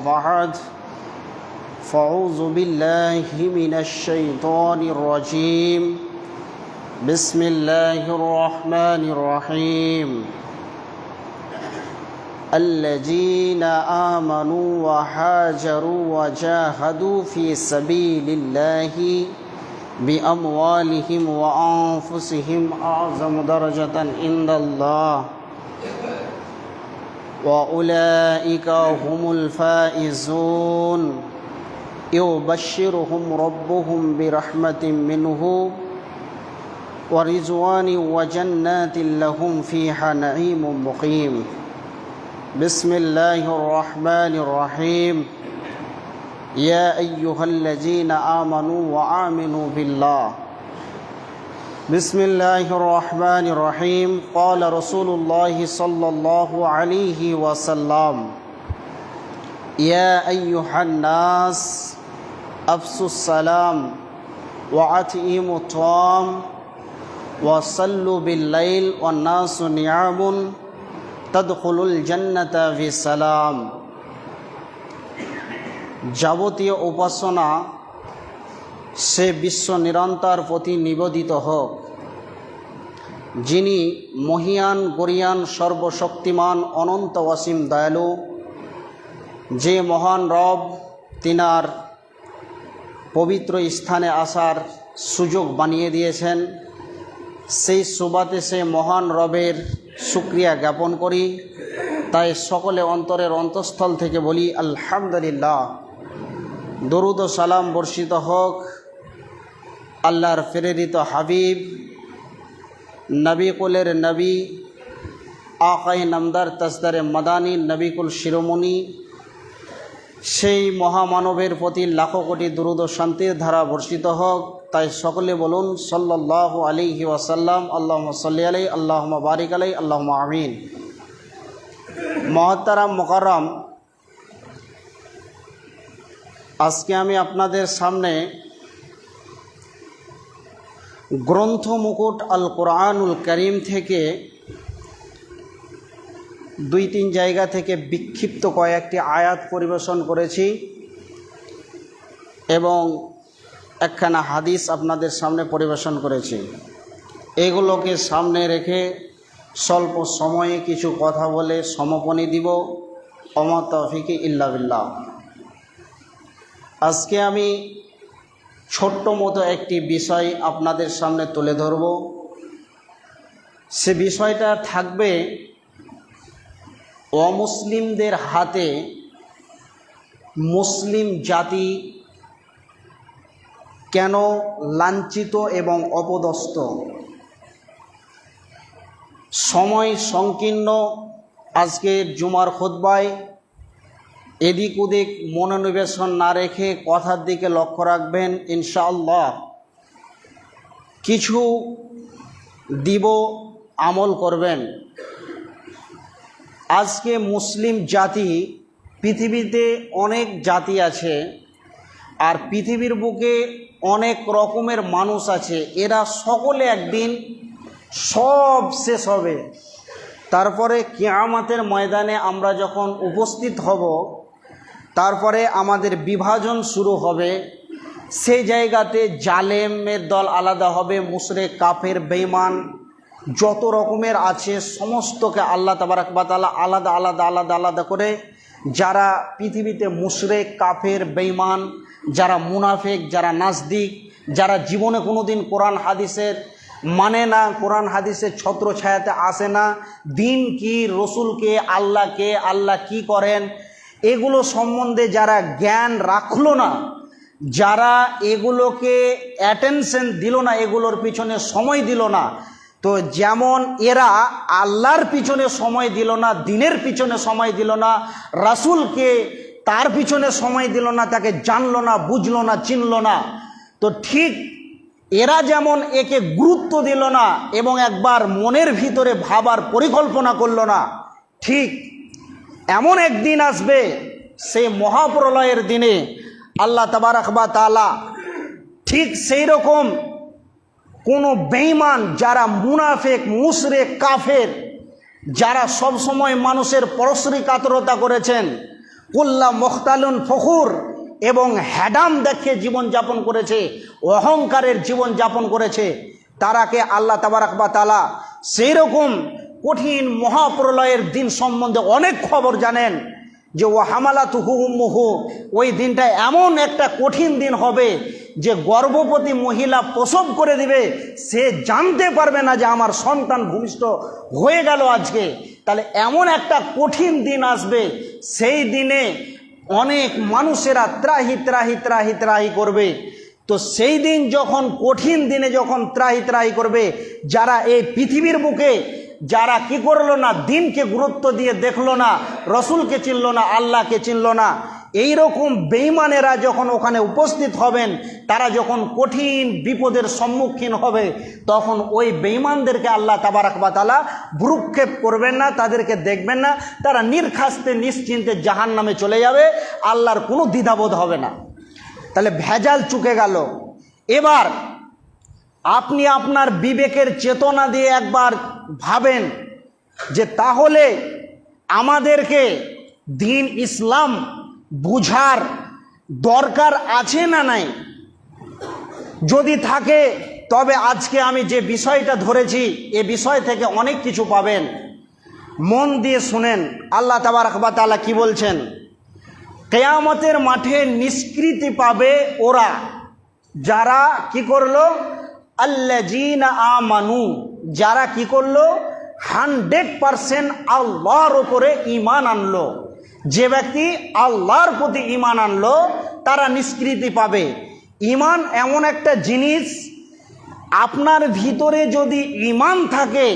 بعد فأعوذ بالله من الشيطان الرجيم بسم الله الرحمن الرحيم الذين آمنوا وهاجروا وجاهدوا في سبيل الله بأموالهم وأنفسهم أعظم درجة عند الله وأولئك هم الفائزون يبشرهم ربهم برحمة منه ورضوان وجنات لهم فيها نعيم مقيم بسم الله الرحمن الرحيم يا أيها الذين آمنوا وآمنوا بالله بسم الله الرحمن الرحيم قال رسول الله صلى الله عليه وسلم يا أيها الناس أفشوا السلام وأطعموا الطعام وصلوا بالليل والناس نيام تدخلوا الجنة في سلام যাবতীয় উপাসনা সে বিশ্ব নিরন্তর প্রতি নিবেদিত হোক, যিনি মহিয়ান গরিয়ান সর্বশক্তিমান অনন্ত অসীম দয়ালু, যে মহান রব তিনার পবিত্র স্থানে আসার সুযোগ বানিয়ে দিয়েছেন, সেই সুবাতে সে মহান রবের শুকরিয়া জ্ঞাপন করি। তাই সকলে অন্তরের অন্তঃস্থল থেকে বলি আলহামদুলিল্লাহ। দরুদ ও সালাম বর্ষিত হোক আল্লাহর প্রেরিত হাবিব নবী কুলের নবী আকায়ে নামদার তাজদারে মাদানী নবীকুল শিরোমণি সেই মহামানবের প্রতি লাখো কোটি দরুদ ও শান্তির ধারা বর্ষিত হোক। তাই সকলে বলুন সাল্লাল্লাহু আলাইহি ওয়াসাল্লাম, আল্লাহুম্মা সাল্লি আলাইহি, আল্লাহুম্মা বারিক আলাইহি, আল্লাহুম্মা আমিন। মুহতারাম মুকাররম, আজকে আমি আপনাদের সামনে গ্রন্থ মুকুট আল কোরআনুল কারীম থেকে দুই তিন জায়গা থেকে বিক্ষিপ্ত কয়েকটি আয়াত পরিবেশন করেছি এবং একখানা হাদিস আপনাদের সামনে পরিবেশন করেছি। এগুলোকে সামনে রেখে স্বল্প সময়ে কিছু কথা বলে সমাপনী দিব। ওমা তাওফিকি ইল্লা বিল্লাহ। আজকে আমি ছোট্ট মতো একটি বিষয় আপনাদের সামনে তুলে ধরব। সে বিষয়টা থাকবে অমুসলিমদের হাতে মুসলিম জাতি কেন লাঞ্ছিত এবং অপদস্থ। সময় সংকীর্ণ, আজকের জুমার খুতবায় এদিক ওদিক মনোনিবেশন না রেখে কথার দিকে লক্ষ্য রাখবেন ইনশাআল্লাহ। কিছু দিব, আমল করবেন। আজকে মুসলিম জাতি, পৃথিবীতে অনেক জাতি আছে আর পৃথিবীর বুকে অনেক রকমের মানুষ আছে। এরা সকলে একদিন সব শেষ হবে। তারপরে কিয়ামতের ময়দানে আমরা যখন উপস্থিত হব, তারপরে আমাদের বিভাজন শুরু হবে। সেই জায়গাতে জালেমের দল আলাদা হবে, মুশরিক কাফের বেঈমান যত রকমের আছে সমস্তকে আল্লাহ তাবারক ওয়া তাআলা আলাদা আলাদা আলাদা আলাদা করে, যারা পৃথিবীতে মুশরিক কাফের বেঈমান, যারা মুনাফিক, যারা নাস্তিক, যারা জীবনে কোনোদিন কোরআন হাদিসের মানে না, কোরআন হাদিসের ছত্র ছায়াতে আসে না, দিন কি, রসুলকে, আল্লাহকে, আল্লাহ কি করেন এগুলো সম্বন্ধে যারা জ্ঞান রাখলো না, যারা এগুলোকে অ্যাটেনশন দিল না, এগুলোর পিছনে সময় দিল না, তো যেমন এরা আল্লাহর পিছনে সময় দিল না, দিনের পিছনে সময় দিল না, রাসূলকে তার পিছনে সময় দিল না, তাকে জানলো না, বুঝলো না, চিনলো না, তো ঠিক এরা যেমন একে গুরুত্ব দিল না এবং একবার মনের ভিতরে ভাবার পরিকল্পনা করলো না, ঠিক এমন একদিন আসবে, সেই মহাপ্রলয়ের দিনে আল্লাহ তাবারক ওয়া তাআলা ঠিক সেই রকম কোনো বেঈমান, যারা মুনাফিক, মুশরিক, কাফের, যারা সব সময় মানুষের পরশ্রী কাতরতা করেছেন, কুল্লা মুখতালুন ফখুর, এবং হ্যাডাম দেখে জীবনযাপন করেছে, অহংকারের জীবনযাপন করেছে, তারাকে আল্লাহ তাবারাক ওয়া তাআলা সেই রকম কঠিন মহাপ্রলয়ের দিন সম্বন্ধে অনেক খবর জানেন, যে ও হামালাতুহু উম্মুহু, ওই দিনটা এমন একটা কঠিন দিন হবে যে গর্ভবতী মহিলা প্রসব করে দিবে, সে জানতে পারবে না যে আমার সন্তান ভূমিষ্ঠ হয়ে গেল আজকে। তাহলে এমন একটা কঠিন দিন আসবে, সেই দিনে অনেক মানুষেরা ত্রাহি ত্রাহি ত্রাহি ত্রাহি করবে। তো সেই দিন যখন, কঠিন দিনে যখন ত্রাহি ত্রাহি করবে, যারা এই পৃথিবীর বুকে যারা কি করলো না, দিনকে গুরুত্ব দিয়ে দেখলো না, রসুলকে চিনল না, আল্লাহকে চিনল না, এই রকম বেঈমানেরা যখন ওখানে উপস্থিত হবেন, তারা যখন কঠিন বিপদের সম্মুখীন হবে, তখন ওই বেঈমানদেরকে আল্লাহ তাবারাক ওয়া তাআলা ভ্রুক্ষেপ করবেন না, তাদেরকে দেখবেন না, তারা নির্খাস্তে নিশ্চিন্তে জাহান্নামে চলে যাবে, আল্লাহর কোনো দ্বিধাবোধ হবে না। তাহলে ভেজাল চুকে গেল। এবার আপনি আপনার বিবেকের চেতনা দিয়ে একবার ভাবেন যে তাহলে আমাদেরকে দিন ইসলাম বুঝার দরকার আছে না নাই? যদি থাকে তবে আজকে আমি যে বিষয়টা ধরেছি এ বিষয় থেকে অনেক কিছু পাবেন। মন দিয়ে শুনেন, আল্লাহ তাবারাক ওয়া তাআলা কি বলছেন? কিয়ামতের মাঠে নিষ্কৃতি পাবে ওরা যারা কি করলো, আল্লাযীনা আমানু, যারা কি করলো 100% আল্লাহর উপরে ঈমান আনলো। যে ব্যক্তি আল্লাহর প্রতি ঈমান আনলো তারা নিষ্কৃতি পাবে। ঈমান এমন একটা জিনিস, আপনার ভিতরে যদি ঈমান থাকে,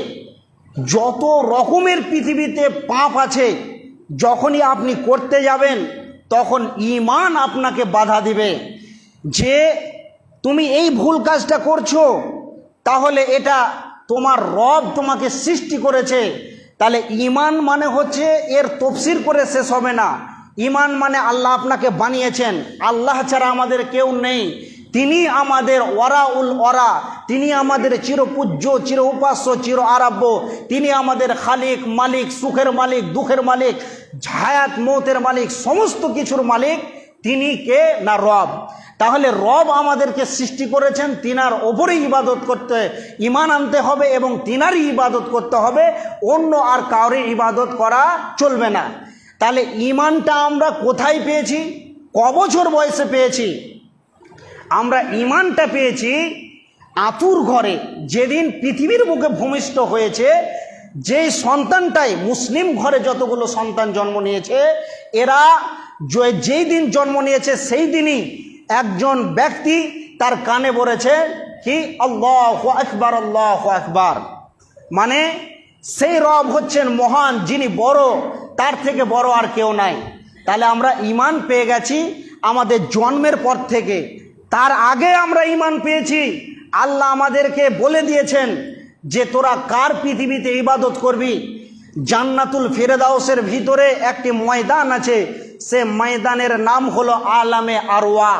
যত রকমের পৃথিবীতে পাপ আছে যখনই আপনি করতে যাবেন তখন ঈমান আপনাকে বাধা দিবে যে তুমি এই ভুল কাজটা করছো, তাহলে এটা তোমার রব তোমাকে সৃষ্টি করেছে। তাহলে ঈমান মানে হচ্ছে, এর তফসির করে শেষ হবে না। ঈমান মানে আল্লাহ আপনাকে বানিয়েছেন, আল্লাহ ছাড়া আমাদের কেউ নেই, তিনি আমাদের ওয়ারাউল ওয়ারা, তিনি আমাদের চিরপূজ্য, চির উপাস্য, চির আরাধ্য, তিনি আমাদের খালিক, মালিক, সুখের মালিক, দুঃখের মালিক, হায়াত মৌতের মালিক, সমস্ত কিছুর মালিক তিনি কে না? রব। তাহলে রব আমাদেরকে সৃষ্টি করেছেন, তিনার ওপরেই ইবাদত করতে, ঈমান আনতে হবে এবং তিনারই ইবাদত করতে হবে, অন্য আর কাউরে ইবাদত করা চলবে না। তাহলে ঈমানটা আমরা কোথায় পেয়েছি? ক বছর বয়সে পেয়েছি? আমরা ঈমানটা পেয়েছি আতুর ঘরে, যেদিন পৃথিবীর বুকে ভূমিষ্ঠ হয়েছে। যেই সন্তানটাই, মুসলিম ঘরে যতগুলো সন্তান জন্ম নিয়েছে, এরা যেই দিন জন্ম নিয়েছে সেই দিনই একজন ব্যক্তি তার কানে বলেছে কি, আল্লাহু আকবার, আল্লাহু আকবার। মানে সেই রব হচ্ছেন মহান, যিনি বড়, তার থেকে বড় আর কেউ নাই। তাহলে আমরা ঈমান পেয়ে গেছি আমাদের জন্মের পর থেকে। তার আগে আমরা ঈমান পেয়েছি, আল্লাহ আমাদেরকে বলে দিয়েছেন যে তোরা কার পৃথিবীতে ইবাদত করবি। জান্নাতুল ফেরদাউসের ভিতরে একটি ময়দান আছে, সে ময়দানের নাম হলো আলামে আরওয়া।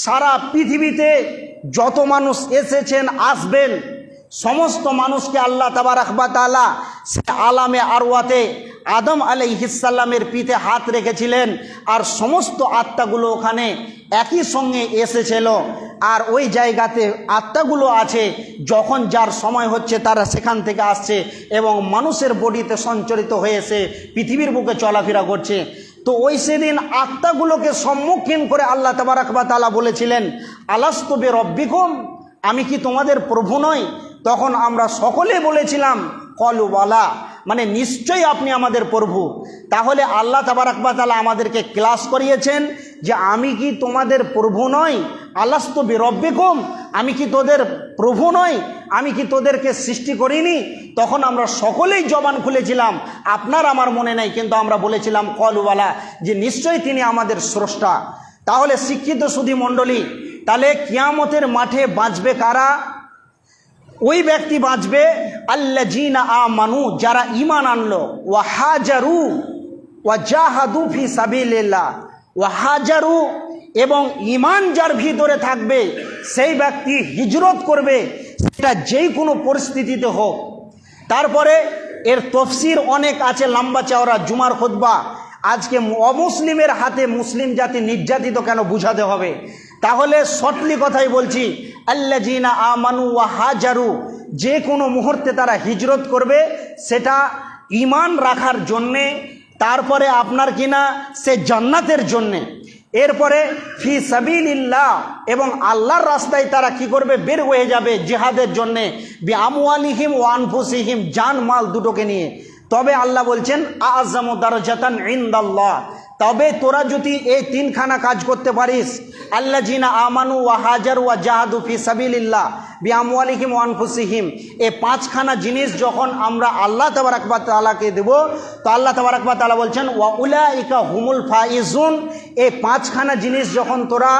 সারা পৃথিবীতে যত মানুষ এসেছেন, আসবেন, সমস্ত মানুষকে আল্লাহ তাবারাক ওয়া তাআলা সে আলামে আরওয়াতে আদম আলাইহিস সালামের পিঠে হাত রেখেছিলেন, আর সমস্ত আত্মাগুলো ওখানে একই সঙ্গে এসেছিল। আর ওই জায়গাতে আত্মাগুলো আছে, যখন যার সময় হচ্ছে তারা সেখান থেকে আসছে এবং মানুষের বডিতে সঞ্চারিত হয়েছে, পৃথিবীর বুকে চলাফেরা করছে। তো ওই সেদিন আত্মাগুলোকে সম্মুখীন করে আল্লাহ তাবারাক ওয়া তাআলা বলেছিলেন, আলাস্তু বিরব্বিকুম, আমি কি তোমাদের প্রভু নই? তখন আমরা সকলে বলেছিলাম ক্বালু বালা, মানে নিশ্চয়ই আপনি আমাদের প্রভু। তাহলে আল্লাহ তাবারাক ওয়া তাআলা আমাদেরকে ক্লাস করিয়েছেন যে আমি কি তোমাদের প্রভু নই? আলাস্তু বিরব্বিকুম, আমি কি তোদের প্রভু নই? আমি কি তোদেরকে সৃষ্টি করিনি? তখন আমরা সকলেই জবান খুলেছিলাম, আপনার আমার মনে নেই, কিন্তু আমরা বলেছিলাম ক্বালু বালা, যে নিশ্চয়ই তিনি আমাদের স্রষ্টা। তাহলে শিক্ষিত সুধী মণ্ডলী, তাহলে কিয়ামতের মাঠে বাঁচবে কারা? ওই ব্যক্তি বাঁচবে আল্লাযীনা আমানু, যারা ঈমান আনলো, ওয়া হাজারু ওয়া জাহাদু ফি সাবিলিল্লাহ, ওয়া হাজারু, এবং ঈমান যার ভিতরে থাকবে সেই ব্যক্তি হিজরত করবে, সেটা যেই কোনো পরিস্থিতিতে হোক। তারপরে এর তফসির অনেক আছে, লম্বা চওড়া, জুমার খুতবা আজকে অমুসলিমের হাতে মুসলিম জাতি নির্যাতিত কেন বুঝাতে হবে? তাহলে সটলি কথাই বলছি, আল্লাযীনা আমানু ওয়া হাজারু, যে কোনো মুহূর্তে তারা হিজরত করবে সেটা ঈমান রাখার জন্যে, তারপরে আপনার কিনা সে জান্নাতের জন্যে। এরপরে ফি সাবিলিল্লাহ, এবং আল্লাহর রাস্তায় তারা কি করবে? বের হয়ে যাবে জিহাদের জন্যে, বিআমওয়ালিহিম ওয়া আনফুসিহিম, জান মাল দুটোকে নিয়ে। তবে আল্লাহ বলছেন আ'যামু দারাজাতান ইনদাল্লাহ, তবে তোরা যদি এই তিনখানা কাজ করতে পারিস, আল্লাযীনা আমানু ওয়া হাজারু ওয়া জাহাদু ফি সাবিলিল্লাহ বিআমওয়ালিহিম ওয়া আনফুসিহিম, এই পাঁচখানা জিনিস যখন আমরা আল্লাহ তাবারাক ওয়া তাআলাকে দেব, তো আল্লাহ তাবারাক ওয়া তাআলা বলছেন ওয়া উলাইকা হুমুল ফাইজুন, এই পাঁচখানা জিনিস যখন তোরা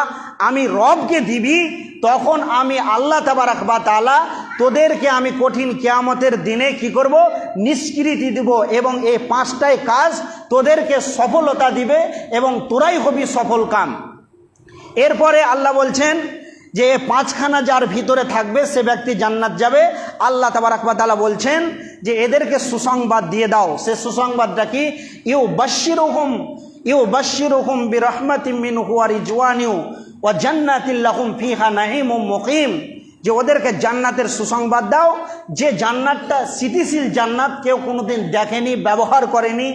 আমি রবকে দিবি, তখন আমি আল্লাহ তাবারাক ওয়া তাআলা তোদেরকে আমি কঠিন কিয়ামতের দিনে কি করব? নিষ্কৃতি দিব, এবং এই পাঁচটাই কাজ তোদেরকে সফলতা দিবে এবং তোরাই হবি সফল কাম। এরপরে আল্লাহ বলছেন যে এই পাঁচখানা যার ভিতরে থাকবে সে ব্যক্তি জান্নাত যাবে। আল্লাহ তাবারাক ওয়া তাআলা বলছেন যে এদেরকে সুসংবাদ দিয়ে দাও। সে সুসংবাদটা কি? ইউবাশশিরুহুম বিরহমাতিম মিনহু ওয়া রিজওয়ানিউ ওয়া জান্নাতিন লাহুম ফিহা নাঈমুম মুকিম, যে ওদেরকে জান্নাতের সুসংবাদ দাও, যে জান্নাতটা স্থিতিশীল জান্নাত, কেউ কোনোদিন দেখেনি, ব্যবহার করেনি,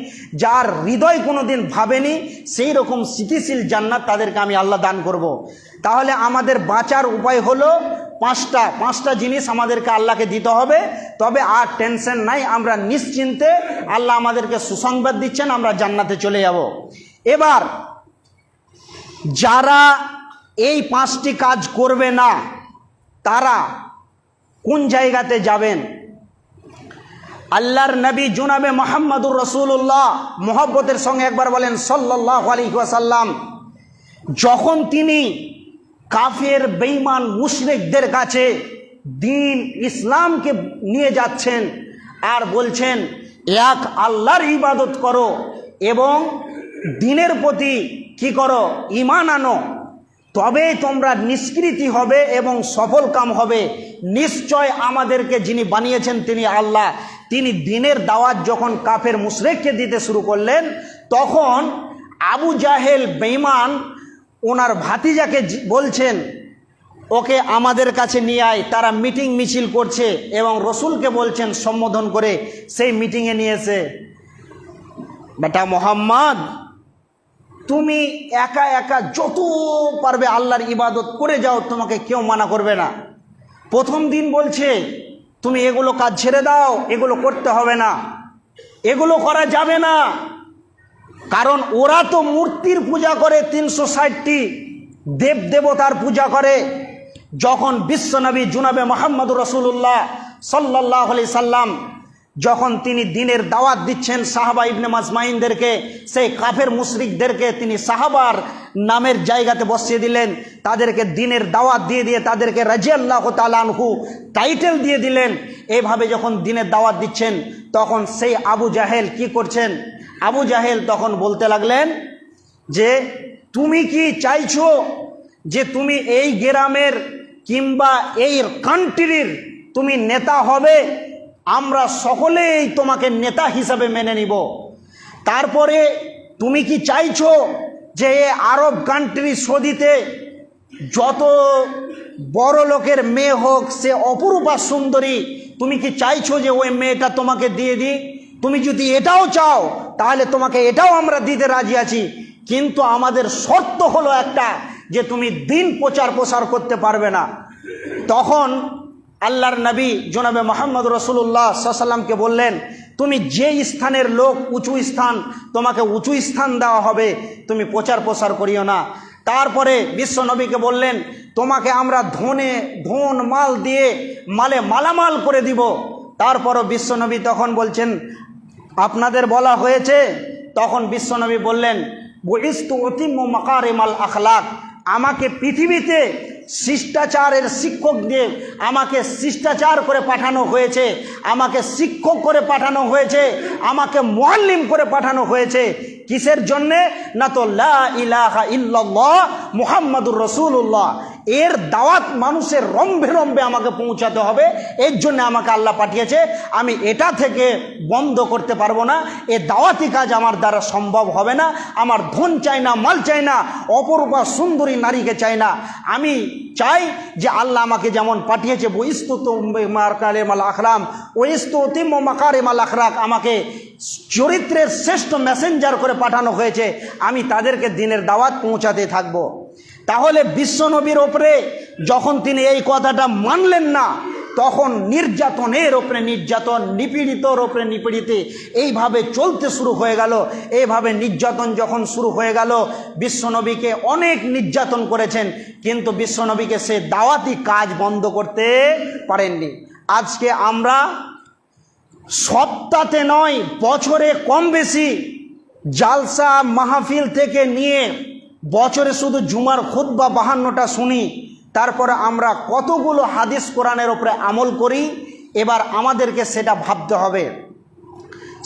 যার হৃদয় কোনোদিন ভাবেনি, সেই রকম স্থিতিশীল জান্নাত তাদেরকে আমি আল্লাহ দান করব। তাহলে আমাদের বাঁচার উপায় হলো পাঁচটা জিনিস আমাদেরকে আল্লাহকে দিতে হবে। তবে আর টেনশন নাই, আমরা নিশ্চিন্তে, আল্লাহ আমাদেরকে সুসংবাদ দিচ্ছেন, আমরা জান্নাতে চলে যাব। এবার যারা এই পাঁচটি কাজ করবে না তারা কোন জায়গাতে যাবেন? আল্লাহর নবী জনাবে মুহাম্মদুর রাসূলুল্লাহ, মুহাব্বতের সঙ্গে একবার বলেন সাল্লাল্লাহু আলাইহি ওয়াসাল্লাম, যখন তিনি কাফের বেঈমান মুশরিকদের কাছে দ্বীন ইসলামকে নিয়ে যাচ্ছেন আর বলছেন এক আল্লাহর ইবাদত করো এবং দ্বীনের প্রতি কি করো? ঈমান আনো, তবেই তোমরা নিষ্কৃতি হবে এবং সফল কাম হবে। নিশ্চয় আমাদেরকে যিনি বানিয়েছেন তিনি আল্লাহ। তিনি দ্বীনের দাওয়াত যখন কাফের মুশরিককে দিতে শুরু করলেন, তখন আবু জাহেল বেঈমান ওনার ভাতিজাকে বলছেন ওকে আমাদের কাছে নিয়ে আয়। তারা মিটিং মিছিল করছে এবং রসুলকে বলছেন সম্বোধন করে, সেই মিটিংয়ে নিয়েছে, বেটা মোহাম্মদ, তুমি একা একা যত পারবে আল্লাহর ইবাদত করে যাও, তোমাকে কেউ মানা করবে না। প্রথম দিন বলছে তুমি এগুলো কাজ ছেড়ে দাও, এগুলো করতে হবে না, এগুলো করা যাবে না, কারণ ওরা তো মূর্তির পূজা করে, 360টি দেব দেবতার পূজা করে। যখন বিশ্বনবী জনাবে মুহাম্মদুর রাসূলুল্লাহ সাল্লাল্লাহু আলাইহি সাল্লাম যখন তিনি দ্বীনের দাওয়াত দিচ্ছেন সাহাবা ইবনে মাজমাইনদেরকে, সেই কাফের মুশরিকদেরকে তিনি সাহাবার নামের জায়গাতে বসিয়ে দিলেন, তাদেরকে দ্বীনের দাওয়াত দিয়ে দিয়ে তাদেরকে রাদিয়াল্লাহু তাআলা আনহু টাইটেল দিয়ে দিলেন। এইভাবে যখন দ্বীনের দাওয়াত দিচ্ছেন, তখন সেই আবু জাহেল কি করছেন? আবু জাহেল তখন বলতে লাগলেন যে তুমি কি চাইছো যে তুমি এই গ্রামের কিংবা এই কান্ট্রির তুমি নেতা হবে? আমরা সকলেই তোমাকে নেতা হিসাবে মেনে নিব। তারপরে তুমি কি চাইছো যে আরব কান্ট্রি সৌদিতে যত বড় লোকের মেয়ে হোক, সে অপরূপা সুন্দরী, তুমি কি চাইছো যে ওই মেয়েটা তোমাকে দিয়ে দিই? তুমি যদি এটাও চাও তাহলে তোমাকে এটাও আমরা দিতে রাজি আছি, কিন্তু আমাদের শর্ত হলো একটা, যে তুমি দ্বীন প্রচার প্রসার করতে পারবে না। তখন আল্লাহর নবী জনাবে মুহাম্মদ রাসূলুল্লাহ সাল্লাল্লাহু আলাইহি ওয়াসাল্লামকে বললেন, তুমি যে স্থানের লোক, উঁচু স্থান, তোমাকে উঁচু স্থান দেওয়া হবে, তুমি প্রচার প্রসার করিও না। তারপরে বিশ্ব নবীকে বললেন, তোমাকে আমরা ধন মাল দিয়ে মালামাল করে দিব। তারপরও বিশ্বনবী তখন বলছেন আপনাদের বলা হয়েছে? তখন বিশ্বনবী বললেন বুইস্তু উতিম্মু মাকারিমাল আখলাক, আমাকে পৃথিবীতে শিষ্টাচারের শিক্ষক দিয়ে আমাকে শিষ্টাচার করে পাঠানো হয়েছে, আমাকে শিক্ষক করে পাঠানো হয়েছে, আমাকে মুআল্লিম করে পাঠানো হয়েছে। কিসের জন্যে? না তো লা ইলাহা ইল্লাল্লাহ মুহাম্মাদুর রাসূলুল্লাহ, এর দাওয়াত মানুষের রম্ভে রম্ভে আমাকে পৌঁছাতে হবে। এর জন্য আমাকে আল্লাহ পাঠিয়েছে। আমি এটা থেকে বন্ধ করতে পারবো না। এ দাওয়াতি কাজ আমার দ্বারা সম্ভব হবে না। আমার ধন চাই না, মাল চাই না, অপরূপা সুন্দরী নারীকে চাই না। আমি চাই যে আল্লাহ আমাকে যেমন পাঠিয়েছে আমাকে চরিত্রের শ্রেষ্ঠ মেসেঞ্জার করে পাঠানো হয়েছে। আমি তাদেরকে দিনের দাওয়াত পৌঁছাতে থাকব। তাহলে বিশ্বনবীর ওপরে যখন তিনি এই কথাটা মানলেন না, তখন নির্যাতনের ওপরে নির্যাতন, নিপীড়িতর ওপরে নিপীড়িত, এইভাবে চলতে শুরু হয়ে গেল। এইভাবে নির্যাতন যখন শুরু হয়ে গেল, বিশ্বনবীকে অনেক নির্যাতন করেছেন, কিন্তু বিশ্বনবীকে সে দাওয়াতি কাজ বন্ধ করতে পারেননি। আজকে আমরা সপ্তাহে নয়, বছরে কম বেশি জালসা মাহফিল থেকে নিয়ে বছরে শুধু জুমার খুতবা 52টা শুনি, তারপরে আমরা কতগুলো হাদিস কোরআনের উপরে আমল করি। এবার আমাদেরকে সেটা ভাবতে হবে।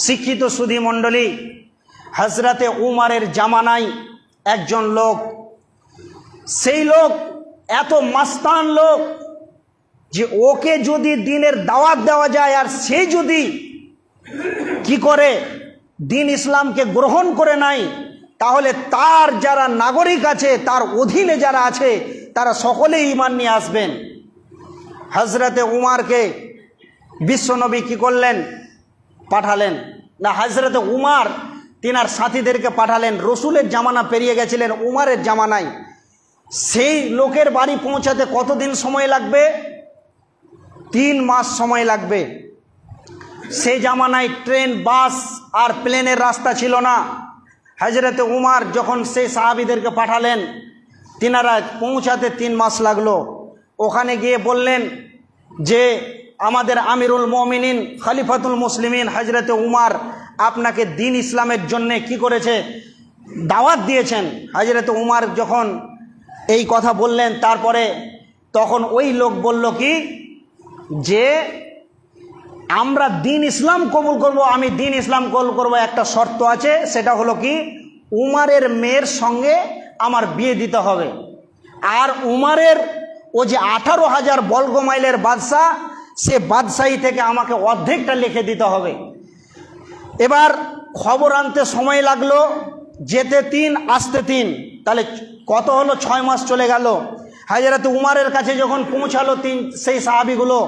শিক্ষিত সুধী মণ্ডলী, হজরতে উমারের জামানায় একজন লোক, সেই লোক এত মাস্তান লোক যে ওকে যদি দিনের দাওয়াত দেওয়া যায় আর সে যদি কি করে দিন ইসলামকে গ্রহণ করে নাই, তাহলে তার যারা নাগরিক আছে, তার অধীনে যারা আছে, তারা সকলেই ঈমান নিয়ে আসবেন। হজরতে উমারকে বিশ্বনবী কি করলেন? পাঠালেন না, হজরতে উমার তিনার সাথীদেরকে পাঠালেন। রসুলের জামানা পেরিয়ে গেছিলেন, উমারের জামানায় সেই লোকের বাড়ি পৌঁছাতে কতদিন সময় লাগবে? 3 মাস সময় লাগবে। সেই জামানায় ট্রেন, বাস আর প্লেনের রাস্তা ছিল না। হজরতে উমার যখন সেই সাহাবীদেরকে পাঠালেন, তিনারা পৌঁছাতে 3 মাস লাগলো। ওখানে গিয়ে বললেন যে আমাদের আমিরুল মুমিনিন খলিফাতুল মুসলিমিন হজরতে উমার আপনাকে দিন ইসলামের জন্যে কি করেছে? দাওয়াত দিয়েছেন। হজরতে উমার যখন এই কথা বললেন, তারপরে তখন ওই লোক বলল কি যে আমরা দিন ইসলাম কবুল করব। আমি দিন ইসলাম কবুল করব, একটা শর্ত আছে, সেটা হলো কি উমারের মেয়ের সঙ্গে আমার বিয়ে দিতে হবে। আর উমারের ও যে 18,000 বর্গ মাইলের বাদশাহ, সে বাদশাহী থেকে আমাকে অর্ধেকটা লিখে দিতে হবে। এবার খবর আনতে সময় লাগলো, যেতে 3 আসতে 3, তাহলে কত হলো? 6 মাস চলে গেল। হযরত উমারের কাছে যখন পৌঁছালো সেই সাহাবীগুলো,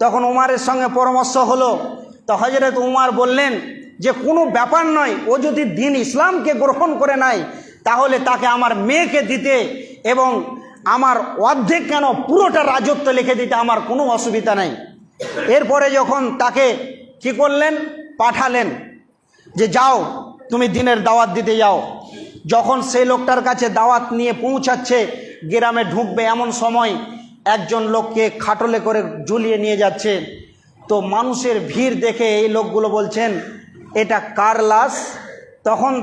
তখন উমারের সঙ্গে পরামর্শ হলো। তো হযরত উমার বললেন যে কোনো ব্যাপার নয়, ও যদি দিন ইসলামকে গ্রহণ করে নাই, তাহলে তাকে আমার মেয়েকে দিতে এবং আমার অর্ধেক কেন পুরোটা রাজত্ব লিখে দিতে আমার কোনো অসুবিধা নাই। এরপরে যখন তাকে কি করলেন? পাঠালেন যে যাও তুমি দিনের দাওয়াত দিতে যাও। যখন সেই লোকটার কাছে দাওয়াত নিয়ে পৌঁছাচ্ছে, গ্রামে ঢুকবে এমন সময় একজন লোককে খাটলে করে ঝুলিয়ে নিয়ে যাচ্ছে। তো মানুষের ভিড় দেখে এই লোকগুলো বলছেন এটা কার লাশ? তখন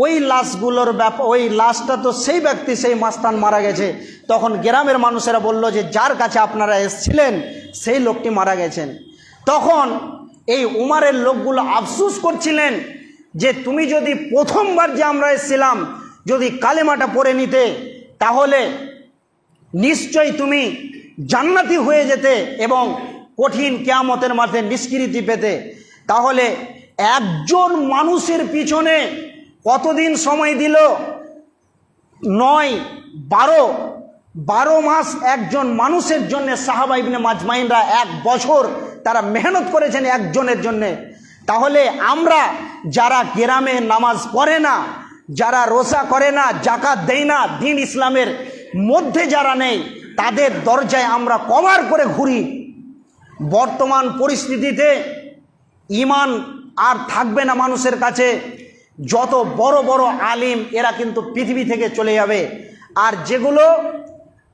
ওই লাশগুলোর ওই লাশটা তো সেই ব্যক্তি, সেই মাস্তান মারা গেছে। তখন গ্রামের মানুষেরা বলল যে যার কাছে আপনারা এসেছিলেন সেই লোকটি মারা গেছেন। তখন এই উমারের লোকগুলো আফসোস করছিলেন যে তুমি যদি প্রথমবার যে আমরা এসেছিলাম যদি কালেমাটা পড়ে নিতে, তাহলে নিশ্চয়ই তুমি জান্নাতি হয়ে যেতে এবং কঠিন কিয়ামতের মাঠে নিষ্কৃতি পেতে। তাহলে একজন মানুষের পিছনে কতদিন সময় দিল? 9-12 মাস একজন মানুষের জন্য সাহাবা ইবনে মাজমাইনরা 1 বছর তারা মেহনত করেছেন একজনের জন্যে। তাহলে আমরা যারা গ্রামে নামাজ পড়ে না, যারা রোজা করে না, জাকাত দেয় না, দিন ইসলামের মধ্যে যারা নেই, তাদের দরজায় আমরা কভার করে ঘুরি। বর্তমান পরিস্থিতিতে ঈমান আর থাকবে না মানুষের কাছে। যত বড় বড় আলিম এরা কিন্তু পৃথিবী থেকে চলে যাবে। আর যেগুলো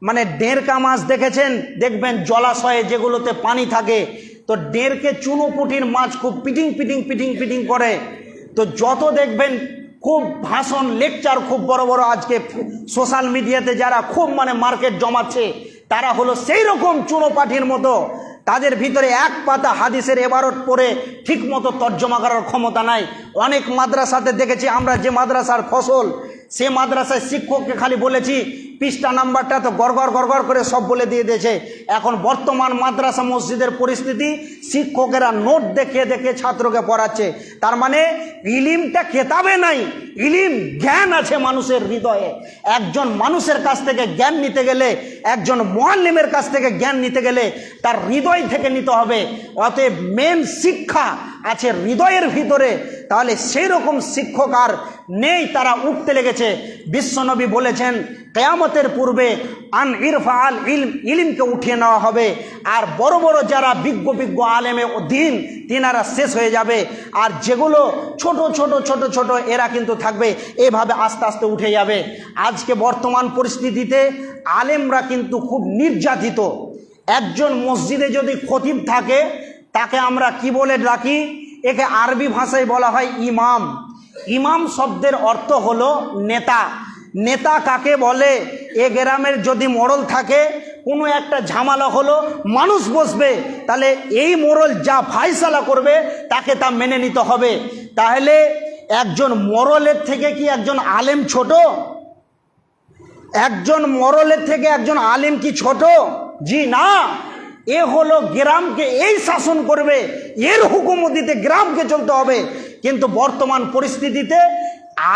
মানে ডেরকা মাছ দেখেছেন, দেখবেন জলাশয়ে যেগুলোতে পানি থাকে, তো ডেরকে চুনোপুটির মাছ খুব পিটিং পিটিং পিটিং পিটিং করে। তো যত দেখবেন খুব ভাষণ, লেকচার খুব বড় বড়, আজকে সোশ্যাল মিডিয়াতে যারা খুব মানে মার্কেট জমাচ্ছে, তারা হলো সেই রকম চুনো পাঠির মতো। তাদের ভিতরে 1 পাতা হাদিসের এবারত পড়ে ঠিক মতো তর্জমা করার ক্ষমতা নাই। অনেক মাদ্রাসাতে দেখেছি আমরা, যে মাদ্রাসার ফসল সে মাদ্রাসায় শিক্ষককে খালি বলেছি পৃষ্ঠা নাম্বারটা তো গড়গড় করে সব বলে দিয়ে দিয়েছে। এখন বর্তমান মাদ্রাসা মসজিদের পরিস্থিতি, শিক্ষকেরা নোট দেখে দেখে ছাত্রকে পড়াচ্ছে। তার মানে ইলিমটা কেতাবে নাই, ইলিম জ্ঞান আছে মানুষের হৃদয়ে। একজন মানুষের কাছ থেকে জ্ঞান নিতে গেলে, একজন মুআল্লিমের কাছ থেকে জ্ঞান নিতে গেলে তার হৃদয় থেকে নিতে হবে। অতএব মেন শিক্ষা আছে হৃদয়ের ভিতরে। তাহলে সেই রকম শিক্ষক আর নেই, তারা উঠতে লেগেছে। বিশ্বনবী বলেছেন কিয়ামতের পূর্বে আন ইরফাআল ইলম, ইলমকে উঠিয়ে নেওয়া হবে। আর বড় বড় যারা বিজ্ঞ আলেমে দিন তিনারা শেষ হয়ে যাবে, আর যেগুলো ছোট এরা কিন্তু থাকবে। এভাবে আস্তে আস্তে উঠে যাবে। আজকে বর্তমান পরিস্থিতিতে আলেমরা কিন্তু খুব নির্যাতিত। একজন মসজিদে যদি খতিব থাকে তাকে আমরা কি বলে ডাকি? একে আরবি ভাষায় বলা হয় ইমাম। ইমাম শব্দের অর্থ হলো নেতা। নেতা কাকে বলে? এ গ্রামের যদি মোড়ল থাকে, কোনো একটা ঝামেলা হলো, মানুষ বসবে, তাহলে এই মোড়ল যা ফায়সালা করবে তাকে তা মেনে নিতে হবে। তাহলে একজন মোড়লের থেকে কি একজন আলেম ছোট? একজন মোড়লের থেকে একজন আলেম কি ছোট? জি না। এ হলো গ্রামকে এই শাসন করবে, এর হুকুমতিতে গ্রামকে চলতে হবে। কিন্তু বর্তমান পরিস্থিতিতে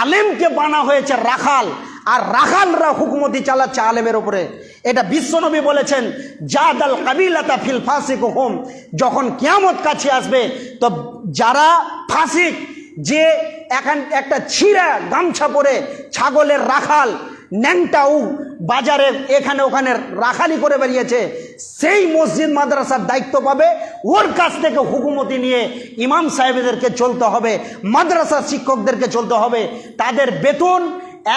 আলেমকে বানা হয়েছে রাখাল, আর রাখালরা হুকুমতি চালাচ্ছে আলেমের উপরে। এটা বিশ্বনবী বলেছেন জাদাল কাবিলাতা ফিল ফাসিক হুম। যখন কিয়ামত কাছে আসবে তো যারা ফাসিক, যে একটা ছিঁড়া গামছা পরে ছাগলের রাখাল, ন্যাংটাউ বাজারে এখানে ওখানে রাখালি করে বেরিয়েছে, সেই মসজিদ মাদ্রাসার দায়িত্ব পাবে। ওর কাছ থেকে হুকুমতি নিয়ে ইমাম সাহেবদেরকে চলতে হবে, মাদ্রাসা শিক্ষকদেরকে চলতে হবে। তাদের বেতন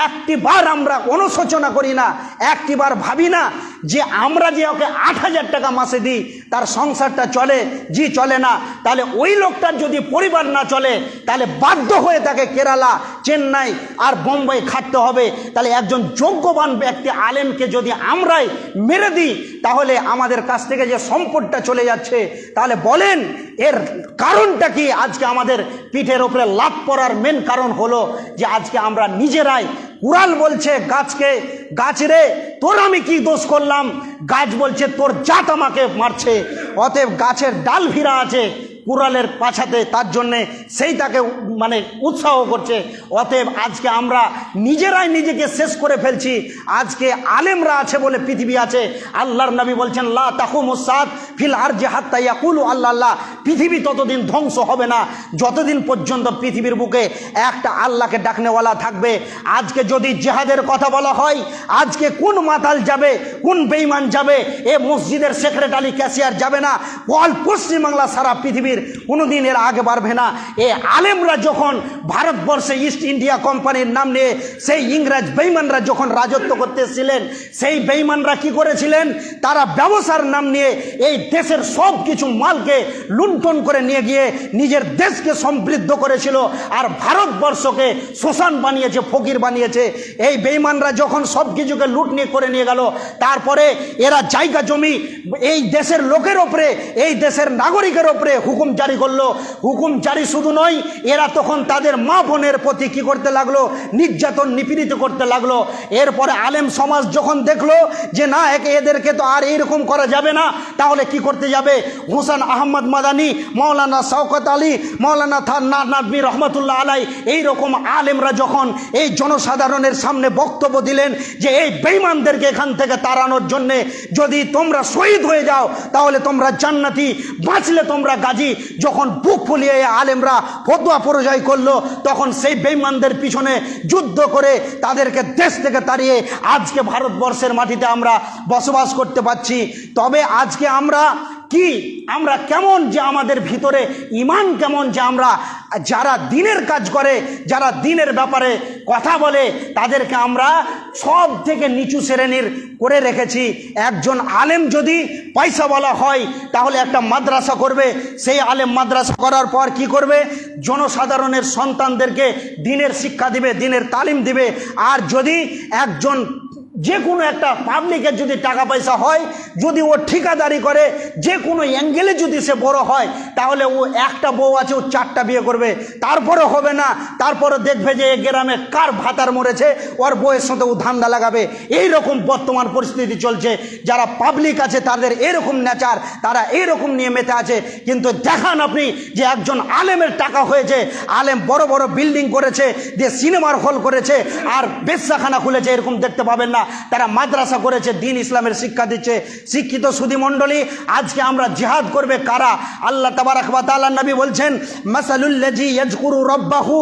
একটিবার আমরা অনুশোচনা করি না, একটিবার ভাবি না যে আমরা যে ওকে 8,000 টাকা মাসে দিই তার সংসারটা চলে। জি চলে না। তাহলে ওই লোকটার যদি পরিবার না চলে, তাহলে বাধ্য হয়ে তাকে কেরালা, চেন্নাই আর বোম্বাই খাটতে হবে। তাহলে একজন যোগ্যবান ব্যক্তি আলেমকে যদি আমরাই মেরে দিই, তাহলে আমাদের কাছ থেকে যে সম্পদটা চলে যাচ্ছে, তাহলে বলেন এর কারণটা কি? আজকে আমাদের পিঠের ওপরে লাভ পড়ার মেন কারণ হলো যে আজকে আমরা নিজেরাই, কুরআন বলছে গাছকে, গাছ রে তোর আমি কি দোষ করলাম? গাছ বলছে তোর জাত আমাকে মারছে। অতএব গাছের ডাল ভিড়া আছে কুড়ালের পাছাতে, তার জন্যে সেই তাকে মানে উৎসাহ করছে। অতএব আজকে আমরা নিজেরাই নিজেকে শেষ করে ফেলছি। আজকে আলেমরা আছে বলে পৃথিবী আছে। আল্লাহর নবী বলছেন লা তাকুমুস সাআত ফিল আরজি হাত্তা ইয়াকুলু আল্লাহ আল্লাহ। পৃথিবী ততদিন ধ্বংস হবে না যতদিন পর্যন্ত পৃথিবীর বুকে একটা আল্লাহকে ডাকনেওয়ালা থাকবে। আজকে যদি জিহাদের কথা বলা হয়, আজকে কোন মাতাল যাবে, কোন বেঈমান যাবে? এ মসজিদের সেক্রেটারি ক্যাশিয়ার যাবে না। অল পশ্চিমবাংলা সারা পৃথিবীর কোনোদিন এর আগে বাড়বে না। এ আলেমরা যখন ভারতবর্ষে ইস্ট ইন্ডিয়া কোম্পানির নাম নিয়ে সেই ইংরেজ বেঈমানরা যখন রাজত্ব করতেছিলেন, সেই বেঈমানরা কি করেছিলেন? তারা ব্যবসার নাম নিয়ে এই দেশের সব কিছু মালকে লুণ্ঠন করে নিয়ে গিয়ে নিজের দেশকে সমৃদ্ধ করেছিল, আর ভারতবর্ষকে শ্মশান বানিয়েছে, ফকির বানিয়েছে। এই বেঈমানরা যখন সব কিছুকে লুট নিয়ে করে নিয়ে গেল, তারপরে এরা জায়গা জমি এই দেশের লোকের ওপরে, এই দেশের নাগরিকের ওপরে হুকুম জারি করলো। হুকুম জারি শুধু নয়, এরা তখন তাদের মা বোনের প্রতি কি করতে লাগলো? নির্যাতন, নিপীড়িত করতে লাগলো। এরপরে আলেম সমাজ যখন দেখলো যে না, এদেরকে তো আর এইরকম করা যাবে না, তাহলে কি করতে যাবে? হুসেন আহমদ মাদানী, মৌলানা শওকত আলী, মৌলানা নাদভী রহমতুল্লাহ আলাই, এইরকম আলেমরা যখন এই জনসাধারণের সামনে বক্তব্য দিলেন যে এই বেঈমানদেরকে এখান থেকে তাড়ানোর জন্যে যদি তোমরা শহীদ হয়ে যাও তাহলে তোমরা জান্নাতি, বাঁচলে তোমরা গাজী। যখন বুক ফুলিয়ে আলেমরা ফতোয়া পরিচয় করলো, তখন সেই বেঈমানদের পিছনে যুদ্ধ করে তাদেরকে দেশ থেকে তাড়িয়ে আজকে ভারতবর্ষের মাটিতে আমরা বসবাস করতে পারছি। তবে আজকে আমরা কি, আমরা কেমন যে আমাদের ভিতরে ইমান কেমন যে আমরা যারা দিনের কাজ করে, যারা দিনের ব্যাপারে কথা বলে, তাদেরকে আমরা সব থেকে নিচু শ্রেণীর করে রেখেছি। একজন আলেম যদি পয়সা বলা হয় তাহলে একটা মাদ্রাসা করবে, সেই আলেম মাদ্রাসা করার পর কি করবে? জনসাধারণের সন্তানদেরকে দিনের শিক্ষা দিবে, দিনের তালিম দিবে। আর যদি একজন যে কোনো একটা পাবলিকের যদি টাকা পয়সা হয়, যদি ও ঠিকাদারি করে, যে কোনো অ্যাঙ্গেলে যদি সে বড় হয়, তাহলে ও একটা বউ আছে, ও 4টা বিয়ে করবে, তারপরে হবে না। তারপরে দেখবে যে এ গ্রামে কার ভাতার মরেছে, ওর বউয়ের সাথে ও ধান্দা লাগাবে। এই রকম বর্তমান পরিস্থিতি চলছে। যারা পাবলিক আছে তাদের এরকম নেচার, তারা এইরকম নিয়ে মেতে আছে। কিন্তু দেখান আপনি যে একজন আলেমের টাকা হয়েছে, আলেম বড় বড় বিল্ডিং করেছে, যে সিনেমার হল করেছে আর বেশ্যাখানা খুলেছে, এরকম দেখতে পাবেন না। তারা মাদ্রাসা করেছে, দিন ইসলামের শিক্ষা দিচ্ছে। শিক্ষিত সুধী মণ্ডলী, আজকে আমরা জিহাদ করবে কারা? আল্লাহ তাবারাক ওয়া তাআলা নবী বলছেন, মাসালুল্লাযী ইয়াজকুরু রাব্বাহু,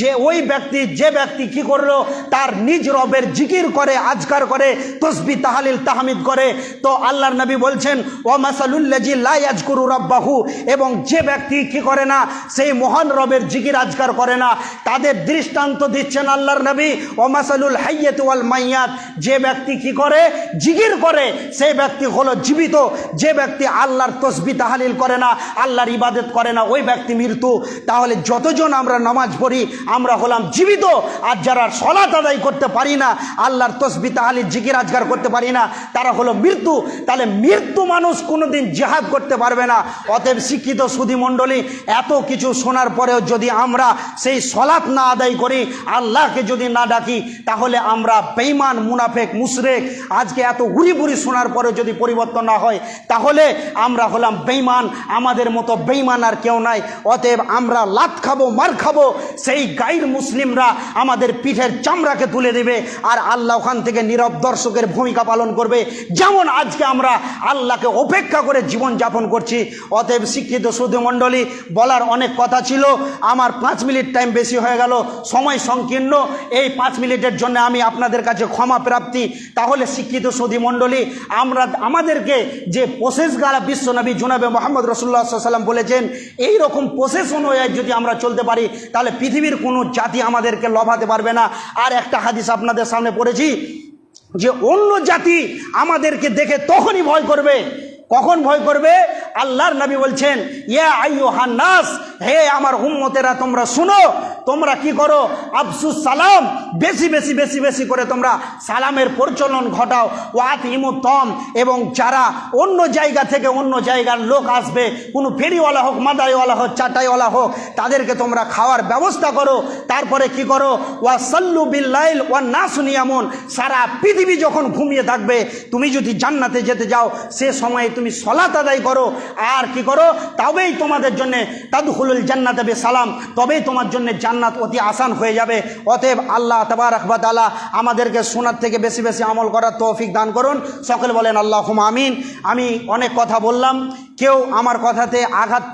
যে ওই ব্যক্তি, যে ব্যক্তি কি করলো, তার নিজ রবের জিকির করে, আজকার করে, তসবিহ তাহলিল তাহমিদ করে। তো আল্লাহর নবী বলছেন, ওয়া মাসালুল্লাযী লা ইয়াজকুরু রাব্বাহু, এবং যে ব্যক্তি কি করে না, সেই মহান রবের জিকির আজকার করে না, তাদের দৃষ্টান্ত দিচ্ছেন আল্লাহর নবী, ওয়া মাসালুল হাইয়াতি ওয়াল মাইয়াত, যে ব্যক্তি কি করে, জিকির করে, সেই ব্যক্তি হলো জীবিত। যে ব্যক্তি আল্লাহর তসবিহ তাহলিল করে না, আল্লাহর ইবাদত করে না, ওই ব্যক্তি মৃত্যু। তাহলে যতজন আমরা নামাজ পড়ি, আমরা হলাম জীবিত। আর যারা সালাত আদায় করতে পারি না, আল্লাহর তসবিহ তাহলিল জিকির আজকার করতে পারি না, তারা হলো মৃত্যু। তাহলে মৃত্যু মানুষ কোনোদিন জিহাদ করতে পারবে না। অতএব শিক্ষিত সুধী মণ্ডলী, এত কিছু শোনার পরেও যদি আমরা সেই সালাত না আদায় করি, আল্লাহকে যদি না ডাকি, তাহলে আমরা বেঈমান, মুনাফিক, মুশরিক। আজকে এত হুড়িবুড়ি শোনার পরেও যদি পরিবর্তন না হয়, তাহলে আমরা হলাম বেঈমান। আমাদের মতো বেঈমান আর কেউ নাই। অতএব আমরা লাত খাবো, মার খাবো, সেই গাইর মুসলিমরা আমাদের পিঠের চামড়াকে তুলে দেবে, আর আল্লাহ ওখান থেকে নীরব দর্শকের ভূমিকা পালন করবে, যেমন আজকে আমরা আল্লাহকে অপেক্ষা করে জীবন যাপন করছি। অতএব শিক্ষিত সুধী মণ্ডলী, বলার অনেক কথা ছিল, আমার 5 মিনিট টাইম বেশি হয়ে গেল, সময় সংকীর্ণ। এই 5 মিনিটের জন্য আমি আপনাদের কাছে ক্ষমা প্রাপ্তি। তাহলে শিক্ষিত সুধী মণ্ডলী, আমাদেরকে যে প্রসেস দ্বারা বিশ্বনবী জনাবে মুহাম্মদ রাসূলুল্লাহ সাল্লাল্লাহু আলাইহি ওয়াসাল্লাম বলেছেন, এই রকম প্রসেস অনুযায়ী যদি আমরা চলতে পারি, তাহলে পৃথিবীর কোনো জাতি আমাদেরকে লভাতে পারবে না। আর একটা হাদিস আপনাদের সামনে পড়েছি, যে অন্য জাতি আমাদেরকে দেখে তখনই ভয় করবে। কখন ভয় করবে? আল্লাহর নবী বলছেন, ইয়া আইয়ুহান নাস, হে আমার উম্মতেরা, তোমরা শুনো, তোমরা কি করো, আফসুস সালাম, বেশি বেশি বেশি বেশি করে তোমরা সালামের প্রচলন ঘটাও। ওয়াত ইমুতম, এবং যারা অন্য জায়গা থেকে অন্য জায়গার লোক আসবে, কোনো ফেরিওয়ালা হোক, মাদারিওয়ালা হোক, চাটাইওয়ালা হোক, তাদেরকে তোমরা খাওয়ার ব্যবস্থা করো। তারপরে কি করো, ওয়া সাল্লু বিল্লাইল ওয়ান নাসু নিয়ামুন, সারা পৃথিবী যখন ঘুমিয়ে থাকবে, তুমি যদি জান্নাতে যেতে যাও, সে সময়ে তুমি সালাত আদায় করো। আর কি করো, তবেই তোমাদের জন্য তাদখুলুল জান্নাতে বিসালাম, তবেই তোমার জন্য জান্নাত অতি আসান হয়ে যাবে। অতএব আল্লাহ তাবারাক ওয়া তাআলা আমাদেরকে শোনার থেকে বেশি বেশি আমল করার তৌফিক দান করুন। সকলে বলেন আল্লাহুম্মা আমিন। আমি অনেক কথা বললাম, কেউ আমার কথাতে আঘাত